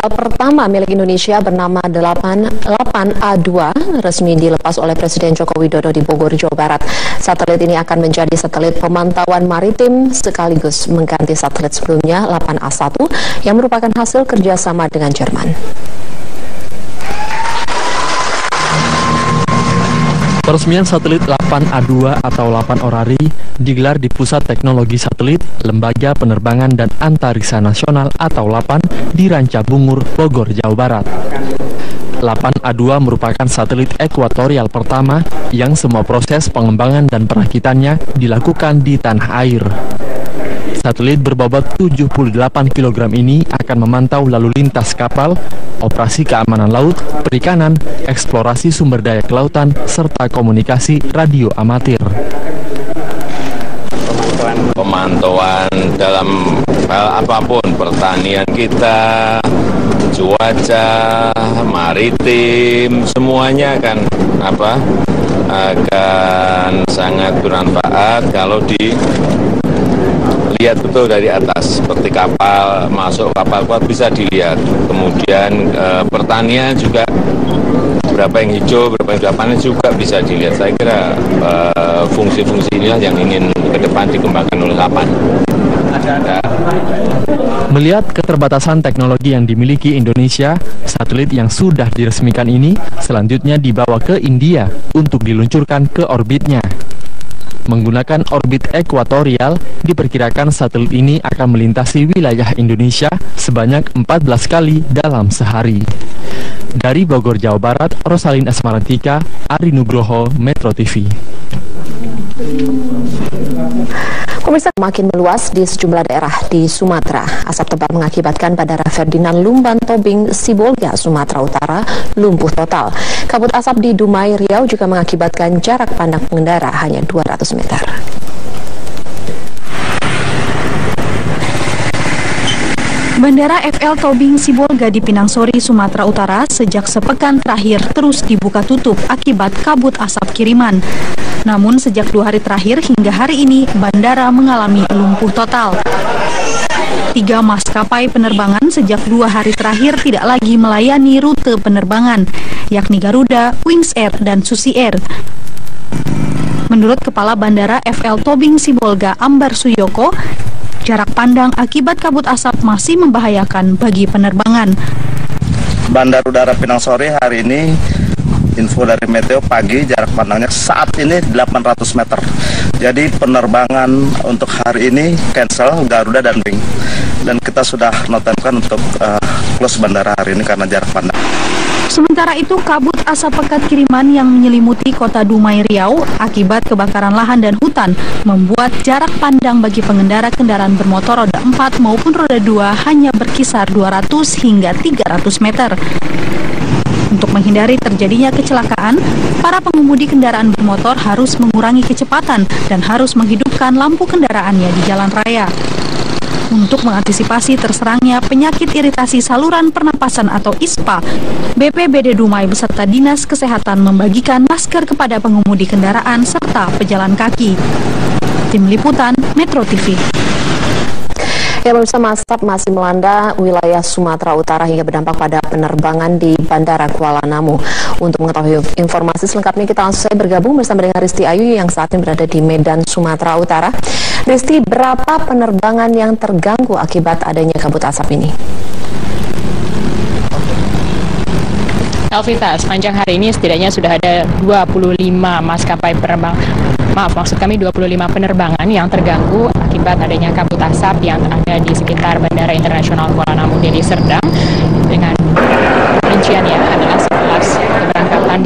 Pertama milik Indonesia bernama 8A2 resmi dilepas oleh Presiden Joko Widodo di Bogor, Jawa Barat. Satelit ini akan menjadi satelit pemantauan maritim sekaligus mengganti satelit sebelumnya 8A1 yang merupakan hasil kerjasama dengan Jerman. Peresmian satelit 8A2 atau 8 Orari digelar di Pusat Teknologi Satelit Lembaga Penerbangan dan Antariksa Nasional atau LAPAN di Ranca Bungur, Bogor, Jawa Barat. 8A2 merupakan satelit ekuatorial pertama yang semua proses pengembangan dan perakitannya dilakukan di tanah air. Satelit berbobot 78 kg ini akan memantau lalu lintas kapal, operasi keamanan laut, perikanan, eksplorasi sumber daya kelautan, serta komunikasi radio amatir. Pemantauan dalam hal apapun, pertanian kita, cuaca, maritim, semuanya akan sangat bermanfaat kalau dilihat betul dari atas, seperti kapal masuk kapal kuat bisa dilihat. Kemudian pertanian juga berapa yang hijau, berapa yang sudah panen juga bisa dilihat. Saya kira fungsi-fungsi inilah yang ingin ke depan dikembangkan oleh LAPAN. Melihat keterbatasan teknologi yang dimiliki Indonesia, satelit yang sudah diresmikan ini selanjutnya dibawa ke India untuk diluncurkan ke orbitnya. Menggunakan orbit ekuatorial, diperkirakan satelit ini akan melintasi wilayah Indonesia sebanyak 14 kali dalam sehari. Dari Bogor, Jawa Barat, Rosalin Asmarantika, Ari Nugroho, Metro TV. Pemirsa, makin meluas di sejumlah daerah di Sumatera. Asap tebal mengakibatkan Bandara Ferdinand Lumban Tobing Sibolga, Sumatera Utara, lumpuh total. Kabut asap di Dumai, Riau juga mengakibatkan jarak pandang pengendara hanya 200 meter. Bandara FL Tobing Sibolga di Pinang Sori, Sumatera Utara sejak sepekan terakhir terus dibuka tutup akibat kabut asap kiriman. Namun sejak 2 hari terakhir hingga hari ini bandara mengalami lumpuh total. 3 maskapai penerbangan sejak 2 hari terakhir tidak lagi melayani rute penerbangan, yakni Garuda, Wings Air, dan Susi Air. Menurut Kepala Bandara FL Tobing Sibolga Ambar Suyoko, jarak pandang akibat kabut asap masih membahayakan bagi penerbangan. Bandar Udara Pinang Sori hari ini, info dari Meteo pagi jarak pandangnya saat ini 800 meter. Jadi penerbangan untuk hari ini cancel Garuda dan Wing. Dan kita sudah notemkan untuk close bandara hari ini karena jarak pandang. Sementara itu, kabut asap pekat kiriman yang menyelimuti kota Dumai, Riau akibat kebakaran lahan dan hutan membuat jarak pandang bagi pengendara kendaraan bermotor roda 4 maupun roda 2 hanya berkisar 200 hingga 300 meter. Untuk menghindari terjadinya kecelakaan, para pengemudi kendaraan bermotor harus mengurangi kecepatan dan harus menghidupkan lampu kendaraannya di jalan raya. Untuk mengantisipasi terserangnya penyakit iritasi saluran pernapasan atau ISPA, BPBD Dumai beserta Dinas Kesehatan membagikan masker kepada pengemudi kendaraan serta pejalan kaki. Tim Liputan Metro TV. Ya, pemirsa, asap masih melanda wilayah Sumatera Utara hingga berdampak pada penerbangan di Bandara Kuala Namu. Untuk mengetahui informasi selengkapnya, kita langsung bergabung bersama dengan Risti Ayu yang saat ini berada di Medan, Sumatera Utara. Risti, berapa penerbangan yang terganggu akibat adanya kabut asap ini? Elvita, sepanjang hari ini setidaknya sudah ada 25 maskapai maksud kami 25 penerbangan yang terganggu akibat adanya kabut asap yang ada di sekitar Bandara Internasional Kuala Namu Deli Serdang. Dengan rinciannya adalah 11 keberangkatan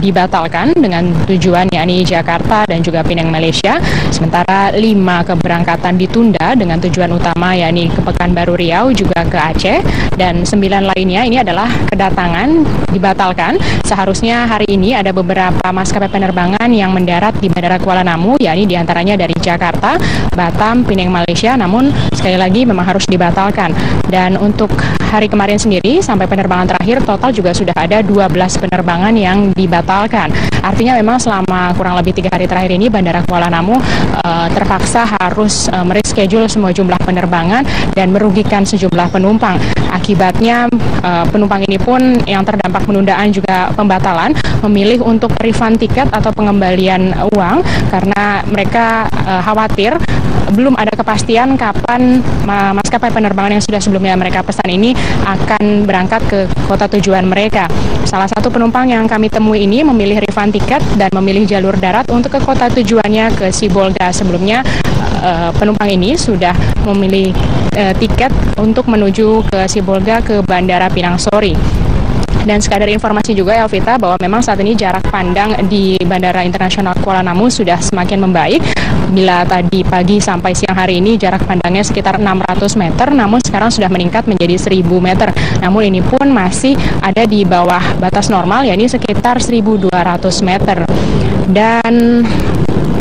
dibatalkan dengan tujuan yakni Jakarta dan juga Penang, Malaysia. Sementara 5 keberangkatan ditunda dengan tujuan utama yakni ke Pekanbaru Riau juga ke Aceh, dan 9 lainnya ini adalah kedatangan dibatalkan. Seharusnya hari ini ada beberapa maskapai penerbangan yang mendarat di Bandara Kuala Namu, yakni diantaranya dari Jakarta, Batam, Penang, Malaysia, namun sekali lagi memang harus dibatalkan. Dan untuk hari kemarin sendiri sampai penerbangan terakhir total juga sudah ada 12 penerbangan yang dibatalkan. Artinya memang selama kurang lebih 3 hari terakhir ini Bandara Kuala Namu terpaksa harus mereschedule semua jumlah penerbangan dan merugikan sejumlah penumpang. Akibatnya penumpang ini pun yang terdampak penundaan juga pembatalan memilih untuk refund tiket atau pengembalian uang karena mereka khawatir belum ada kepastian kapan maskapai penerbangan yang sudah sebelumnya mereka pesan ini akan berangkat ke kota tujuan mereka. Salah satu penumpang yang kami temui ini memilih refund tiket dan memilih jalur darat untuk ke kota tujuannya ke Sibolga. Sebelumnya penumpang ini sudah memilih tiket untuk menuju ke Sibolga ke Bandara Pinang Sori. Dan sekadar informasi juga Elvita bahwa memang saat ini jarak pandang di Bandara Internasional Kuala Namu sudah semakin membaik. Bila tadi pagi sampai siang hari ini jarak pandangnya sekitar 600 meter, namun sekarang sudah meningkat menjadi 1000 meter. Namun ini pun masih ada di bawah batas normal, yakni sekitar 1200 meter. Dan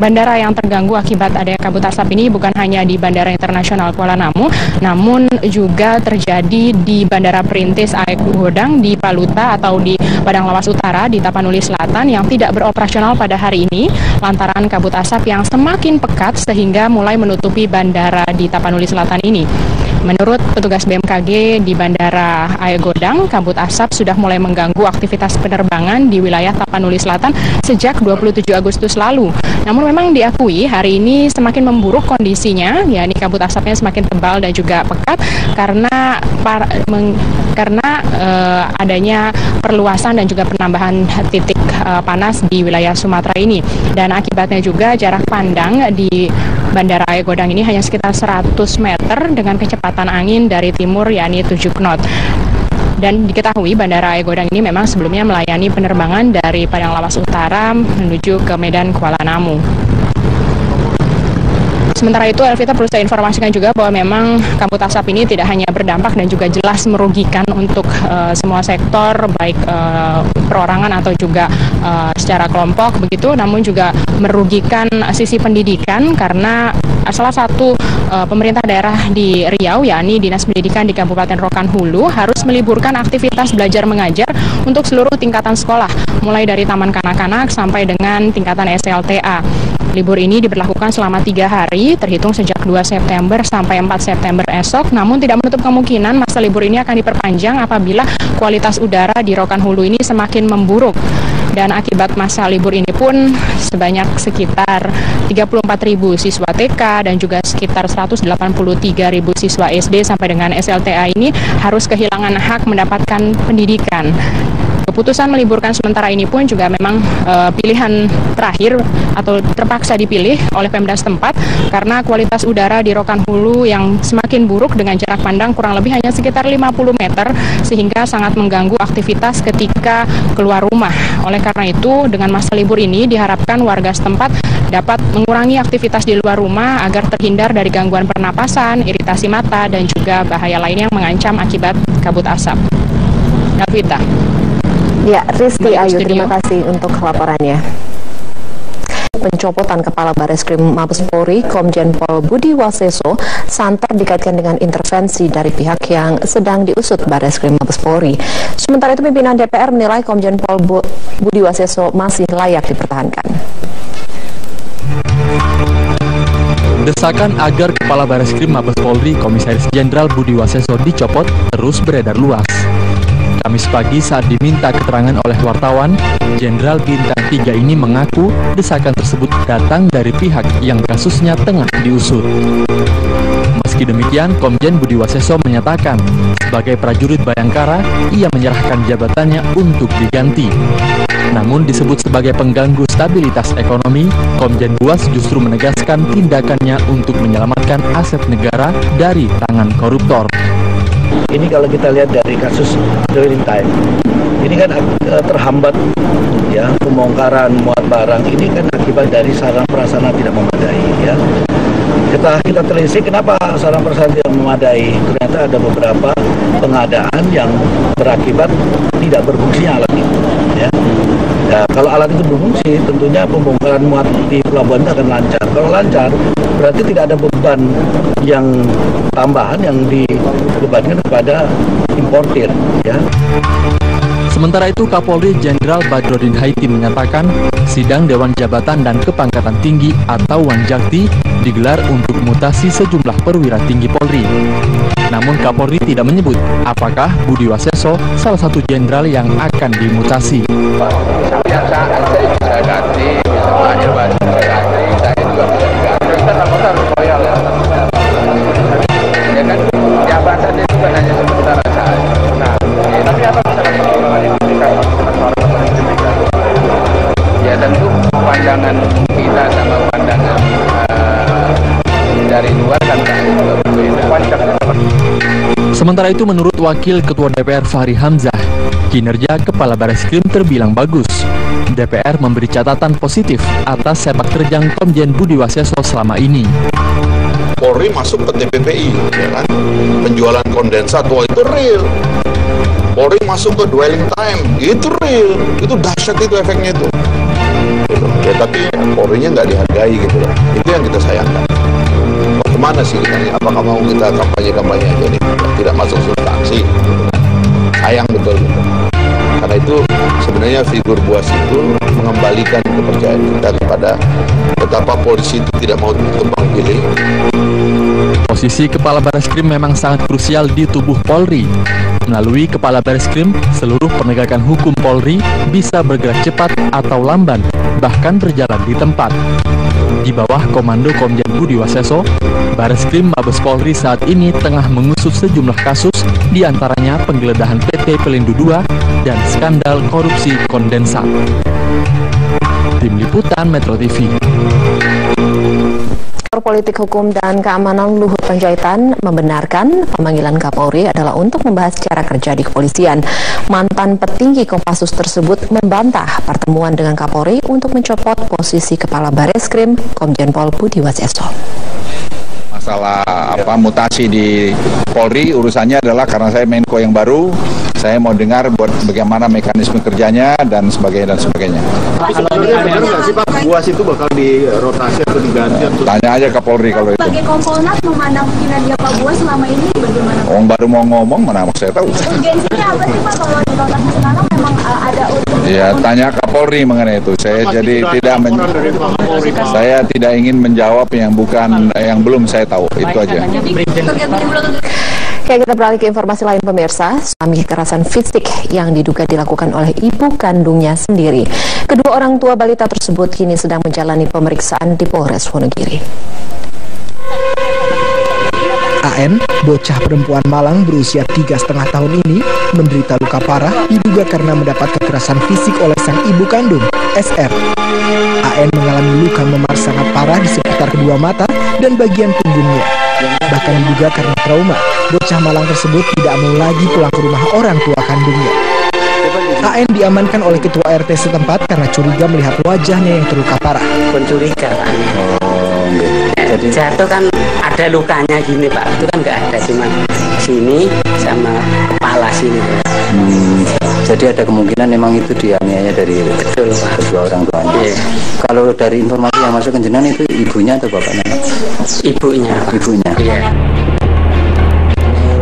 bandara yang terganggu akibat adanya kabut asap ini bukan hanya di Bandara Internasional Kuala Namu, namun juga terjadi di Bandara Perintis AEK Godang di Paluta atau di Padang Lawas Utara di Tapanuli Selatan yang tidak beroperasional pada hari ini lantaran kabut asap yang semakin pekat sehingga mulai menutupi bandara di Tapanuli Selatan ini. Menurut petugas BMKG di Bandara AEK Godang, kabut asap sudah mulai mengganggu aktivitas penerbangan di wilayah Tapanuli Selatan sejak 27 Agustus lalu. Namun memang diakui hari ini semakin memburuk kondisinya, yakni kabut asapnya semakin tebal dan juga pekat karena adanya perluasan dan juga penambahan titik panas di wilayah Sumatera ini. Dan akibatnya juga jarak pandang di Bandara AEK Godang ini hanya sekitar 100 meter dengan kecepatan angin dari timur yakni 7 knot. Dan diketahui Bandara AEK Godang ini memang sebelumnya melayani penerbangan dari Padang Lawas Utara menuju ke Medan Kuala Namu. Sementara itu, Elvita perlu saya informasikan juga bahwa memang kabut asap ini tidak hanya berdampak dan juga jelas merugikan untuk semua sektor, baik perorangan atau juga secara kelompok begitu, namun juga merugikan sisi pendidikan karena salah satu pemerintah daerah di Riau, yakni Dinas Pendidikan di Kabupaten Rokan Hulu, harus meliburkan aktivitas belajar mengajar untuk seluruh tingkatan sekolah, mulai dari taman kanak-kanak sampai dengan tingkatan SLTA. Libur ini diberlakukan selama 3 hari, terhitung sejak 2 September sampai 4 September esok, namun tidak menutup kemungkinan masa libur ini akan diperpanjang apabila kualitas udara di Rokan Hulu ini semakin memburuk. Dan akibat masa libur ini pun sebanyak sekitar 34.000 siswa TK dan juga sekitar 183.000 siswa SD sampai dengan SLTA ini harus kehilangan hak mendapatkan pendidikan. Keputusan meliburkan sementara ini pun juga memang pilihan terakhir atau terpaksa dipilih oleh Pemda setempat karena kualitas udara di Rokan Hulu yang semakin buruk dengan jarak pandang kurang lebih hanya sekitar 50 meter sehingga sangat mengganggu aktivitas ketika keluar rumah. Oleh karena itu, dengan masa libur ini diharapkan warga setempat dapat mengurangi aktivitas di luar rumah agar terhindar dari gangguan pernapasan, iritasi mata, dan juga bahaya lain yang mengancam akibat kabut asap. Elvita. Ya, Rizky Ayu, terima kasih untuk laporannya. Pencopotan Kepala Bareskrim Mabes Polri, Komjen Pol Budi Waseso, santer dikaitkan dengan intervensi dari pihak yang sedang diusut Bareskrim Mabes Polri. Sementara itu, pimpinan DPR menilai Komjen Pol Budi Waseso masih layak dipertahankan. Desakan agar Kepala Bareskrim Mabes Polri, Komisaris Jenderal Budi Waseso dicopot terus beredar luas. Kamis pagi saat diminta keterangan oleh wartawan, Jenderal Bintang 3 ini mengaku desakan tersebut datang dari pihak yang kasusnya tengah diusut. Meski demikian, Komjen Budi Waseso menyatakan, sebagai prajurit Bayangkara, ia menyerahkan jabatannya untuk diganti. Namun disebut sebagai pengganggu stabilitas ekonomi, Komjen Buas justru menegaskan tindakannya untuk menyelamatkan aset negara dari tangan koruptor. Ini kalau kita lihat dari kasus dwelling time, ini kan terhambat ya pembongkaran muat barang. Ini kan akibat dari sarana prasarana tidak memadai ya. Kita telisik kenapa sarana prasarana tidak memadai. Ternyata ada beberapa pengadaan yang berakibat tidak berfungsinya alat itu ya. Ya, kalau alat itu berfungsi, tentunya pembongkaran muat di pelabuhan itu akan lancar. Kalau lancar, berarti tidak ada beban yang tambahan yang dibebankan kepada importir. Ya. Sementara itu, Kapolri Jenderal Badrodin Haiti menyatakan sidang Dewan Jabatan dan Kepangkatan Tinggi atau Wanjakti digelar untuk mutasi sejumlah perwira tinggi Polri. Namun Kapolri tidak menyebut apakah Budi Waseso salah satu jenderal yang akan dimutasi. Biasa saya bisa ganti, bisa lahir baru ganti, saya juga bisa ganti. Harus loyal ya. Ya kan, jabatan itu kan hanya sebentar saja. Nah, tapi apa misalnya perkembangan yang diberikan ya tentu pandangan kita sama pandangan dari luar kan juga berbeda. Sementara itu, menurut Wakil Ketua DPR Fahri Hamzah, kinerja Kepala Bareskrim terbilang bagus. DPR memberi catatan positif atas sepak terjang Komjen Budi Waseso selama ini. Polri masuk ke TPPI, ya kan? Penjualan kondensat, wah itu real. Polri masuk ke dwelling time, itu real. Itu dahsyat itu efeknya itu. Gitu. Ya tapi Polri-nya nggak dihargai gitu loh. Itu yang kita sayangkan. Kemana sih kita? Apakah mau kita kampanye-kampanye aja nih? Tidak masuk substansi. Gitu kan? Sayang betul gitu. Karena itu sebenarnya figur Buas itu mengembalikan kepercayaan kita kepada betapa polisi itu tidak mau tebang pilih. Posisi Kepala Bareskrim memang sangat krusial di tubuh Polri. Melalui Kepala Bareskrim, seluruh penegakan hukum Polri bisa bergerak cepat atau lamban, bahkan berjalan di tempat. Di bawah komando Komjen Budi Waseso, Bareskrim Mabes Polri saat ini tengah mengusut sejumlah kasus, diantaranya penggeledahan PT Pelindo II dan skandal korupsi kondensat. Tim Liputan Metro TV. Politik Hukum dan Keamanan Luhut Panjaitan membenarkan pemanggilan Kapolri adalah untuk membahas cara kerja di kepolisian. Mantan petinggi Kopassus tersebut membantah pertemuan dengan Kapolri untuk mencopot posisi Kepala Bareskrim Komjen Pol Budi Waseso. Masalah mutasi di Polri urusannya adalah karena saya Menko yang baru, saya mau dengar buat bagaimana mekanisme kerjanya dan sebagainya dan sebagainya. Benar nggak sih Pak, Buas itu bakal dirotasi atau diganti? Tanya aja Kapolri kalau itu. Sebagai Kompolnas memandang kinerja Pak Buas selama ini bagaimana? Orang baru mau ngomong, mana saya tahu. Urgensinya apa sih Pak kalau di rotasi sekarang memang ada urgensi? Ya tanya Kapolri mengenai itu. Saya jadi saya tidak ingin menjawab yang belum saya tahu. Itu aja. Oke, kita beralih ke informasi lain pemirsa. Suami kekerasan fisik yang diduga dilakukan oleh ibu kandungnya sendiri. Kedua orang tua balita tersebut kini sedang menjalani pemeriksaan di Polres Wonogiri. AN, bocah perempuan Malang berusia 3,5 tahun ini menderita luka parah diduga karena mendapat kekerasan fisik oleh sang ibu kandung, SR. AN mengalami luka memar sangat parah di sekitar kedua mata dan bagian punggungnya. Bahkan diduga karena trauma, bocah Malang tersebut tidak mau lagi pulang ke rumah orang tua kandungnya. AN diamankan oleh ketua RT setempat karena curiga melihat wajahnya yang terluka parah. Pencurigaan. Jadi jatuh kan ada lukanya gini Pak, itu kan nggak ada, cuma sini sama kepala sini. Jadi ada kemungkinan memang itu dianiaya dari kedua orang tuanya. Iya. Kalau dari informasi yang masuk ke jenengan itu ibunya atau bapaknya? Ibunya. Ibunya. Iya.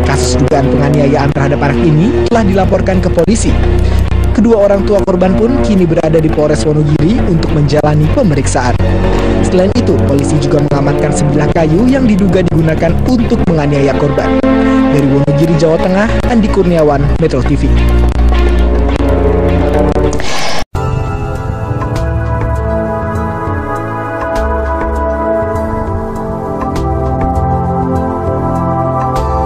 Kasus dugaan penganiayaan terhadap anak ini telah dilaporkan ke polisi. Kedua orang tua korban pun kini berada di Polres Wonogiri untuk menjalani pemeriksaan. Selain itu, polisi juga mengamankan sebilah kayu yang diduga digunakan untuk menganiaya korban. Dari Wonogiri, Jawa Tengah, Andi Kurniawan, Metro TV.